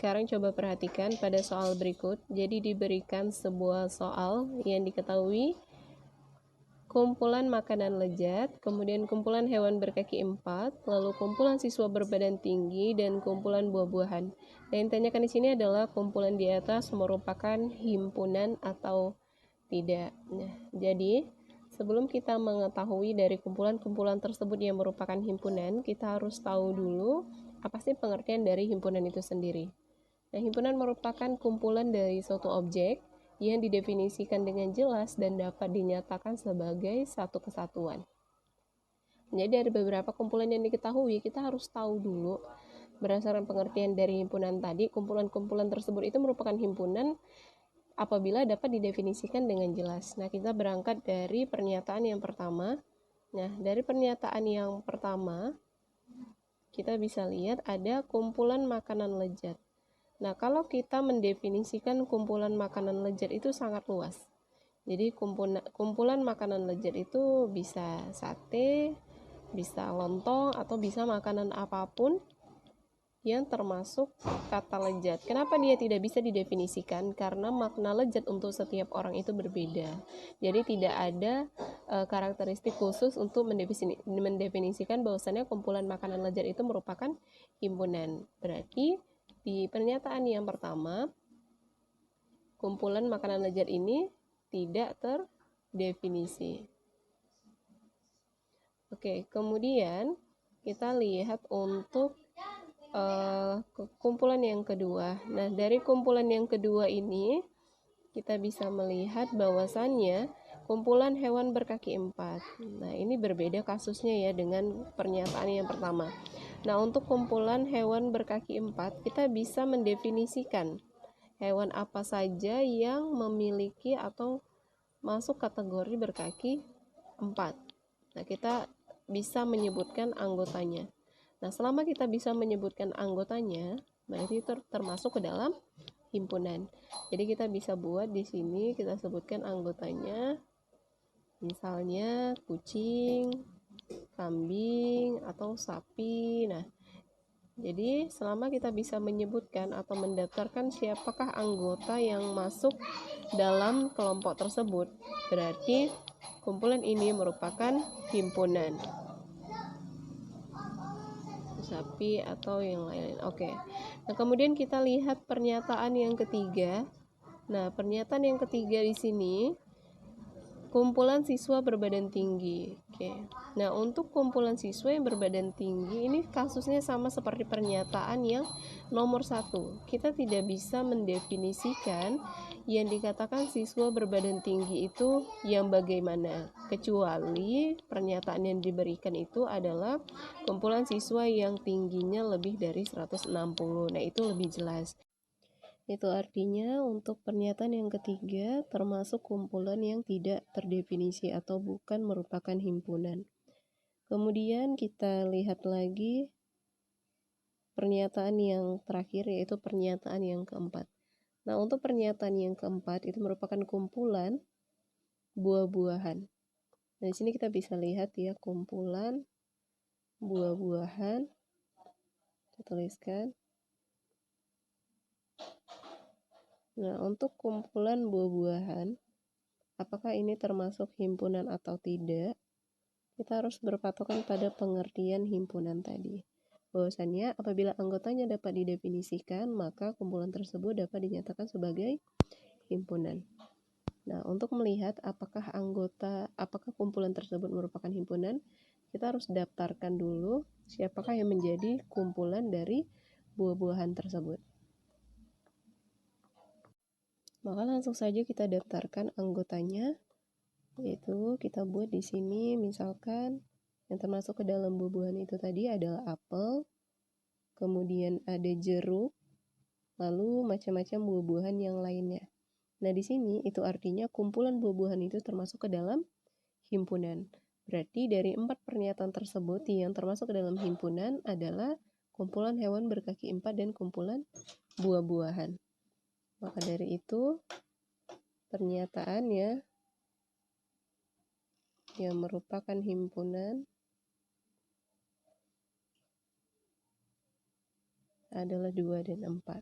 sekarang coba perhatikan pada soal berikut. Jadi diberikan sebuah soal yang diketahui kumpulan makanan lezat, kemudian kumpulan hewan berkaki 4, lalu kumpulan siswa berbadan tinggi, dan kumpulan buah-buahan. Dan yang ditanyakan di sini adalah kumpulan di atas merupakan himpunan atau tidak. Nah, jadi sebelum kita mengetahui dari kumpulan-kumpulan tersebut yang merupakan himpunan, kita harus tahu dulu apa sih pengertian dari himpunan itu sendiri. Nah, himpunan merupakan kumpulan dari suatu objek yang didefinisikan dengan jelas dan dapat dinyatakan sebagai satu kesatuan. Jadi dari beberapa kumpulan yang diketahui, kita harus tahu dulu berdasarkan pengertian dari himpunan tadi, kumpulan-kumpulan tersebut itu merupakan himpunan apabila dapat didefinisikan dengan jelas. Nah, kita berangkat dari pernyataan yang pertama. Nah, dari pernyataan yang pertama, kita bisa lihat ada kumpulan makanan lezat. Nah, kalau kita mendefinisikan kumpulan makanan lezat itu sangat luas. Jadi kumpulan makanan lezat itu bisa sate, bisa lontong, atau bisa makanan apapun yang termasuk kata lezat. Kenapa dia tidak bisa didefinisikan? Karena makna lezat untuk setiap orang itu berbeda. Jadi tidak ada karakteristik khusus untuk mendefinisikan bahwasannya kumpulan makanan lezat itu merupakan himpunan. Berarti di pernyataan yang pertama, kumpulan makanan lezat ini tidak terdefinisi. Oke, kemudian kita lihat untuk kumpulan yang kedua. Nah, dari kumpulan yang kedua ini kita bisa melihat bahwasannya kumpulan hewan berkaki 4. Nah, ini berbeda kasusnya ya dengan pernyataan yang pertama. Nah, untuk kumpulan hewan berkaki 4, kita bisa mendefinisikan hewan apa saja yang memiliki atau masuk kategori berkaki 4. Nah, kita bisa menyebutkan anggotanya. Nah, selama kita bisa menyebutkan anggotanya, berarti termasuk ke dalam himpunan. Jadi kita bisa buat di sini, kita sebutkan anggotanya. Misalnya kucing, kambing, atau sapi. Nah, jadi selama kita bisa menyebutkan atau mendaftarkan siapakah anggota yang masuk dalam kelompok tersebut, berarti kumpulan ini merupakan himpunan. Sapi atau yang lain. Oke. Nah, kemudian kita lihat pernyataan yang ketiga. Nah, pernyataan yang ketiga di sini kumpulan siswa berbadan tinggi. Oke. Nah, untuk kumpulan siswa yang berbadan tinggi ini kasusnya sama seperti pernyataan yang nomor 1. Kita tidak bisa mendefinisikan yang dikatakan siswa berbadan tinggi itu yang bagaimana, kecuali pernyataan yang diberikan itu adalah kumpulan siswa yang tingginya lebih dari 160. Nah, itu lebih jelas. Itu artinya untuk pernyataan yang ketiga termasuk kumpulan yang tidak terdefinisi atau bukan merupakan himpunan. Kemudian kita lihat lagi pernyataan yang terakhir, yaitu pernyataan yang keempat. Nah, untuk pernyataan yang keempat itu merupakan kumpulan buah-buahan. Nah, di sini kita bisa lihat ya, kumpulan buah-buahan. Kita tuliskan. Nah, untuk kumpulan buah-buahan, apakah ini termasuk himpunan atau tidak? Kita harus berpatokan pada pengertian himpunan tadi. Bahwasannya apabila anggotanya dapat didefinisikan, maka kumpulan tersebut dapat dinyatakan sebagai himpunan. Nah, untuk melihat apakah kumpulan tersebut merupakan himpunan, kita harus daftarkan dulu siapakah yang menjadi kumpulan dari buah-buahan tersebut. Maka langsung saja kita daftarkan anggotanya, yaitu kita buat di sini misalkan yang termasuk ke dalam buah-buahan itu tadi adalah apel, kemudian ada jeruk, lalu macam-macam buah-buahan yang lainnya. Nah, di sini itu artinya kumpulan buah-buahan itu termasuk ke dalam himpunan. Berarti dari 4 pernyataan tersebut yang termasuk ke dalam himpunan adalah kumpulan hewan berkaki 4 dan kumpulan buah-buahan. Maka dari itu pernyataannya yang merupakan himpunan adalah 2 dan 4.